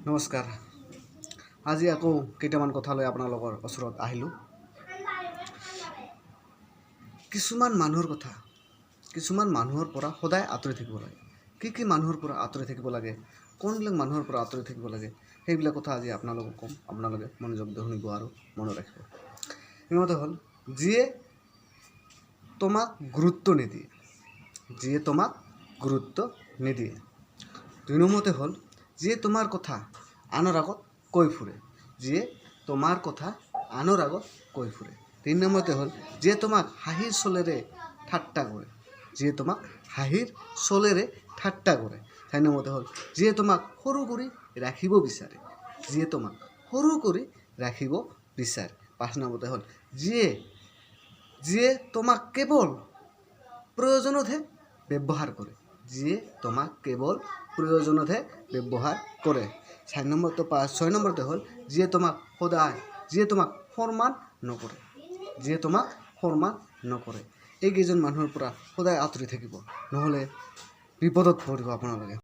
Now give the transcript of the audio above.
নমস্কাৰ। আজি আকৌ কেইটামান কথা লৈ আপোনালোকৰ ওচৰত আহিলোঁ। কিছুমান মানুহৰ পৰা সদায় আঁতৰি থাকিব লাগে। কি মানুহৰ পৰা আঁতৰি থাকিব লাগে, কোনবিলাক মানুহৰ পৰা আঁতৰি থাকিব লাগে, সেইবিলাক কথা আজি আপোনালোকক ক'ম। আপোনালোকে মনোযোগ দি শুনিব আৰু মনত ৰাখিব। সেইমতে হ'ল, যিয়ে তোমাক গুৰুত্ব নিদিয়ে। 2 নম্বৰতে হ'ল, যিয়ে তোমাৰ কথা আনৰ আগত কৈ ফুৰে। 3 নম্বৰতে হ'ল, যিয়ে তোমাক হাঁহিৰ চলেৰে ঠাট্টা কৰে। 4 নম্বৰতে হ'ল, যিয়ে তোমাক সৰু কৰি ৰাখিব বিচাৰে। 5 নম্বৰতে হ'ল, যিয়ে তোমাক কেৱল প্ৰয়োজনতহে ব্যৱহাৰ কৰে। 6 নম্বৰতে হ'ল, যিয়ে তোমাক সন্মান নকৰে। এইকেইজন মানুহৰ পৰা সদায় আঁতৰি থাকিব, নহ'লে বিপদত পৰিব আপোনালোকে।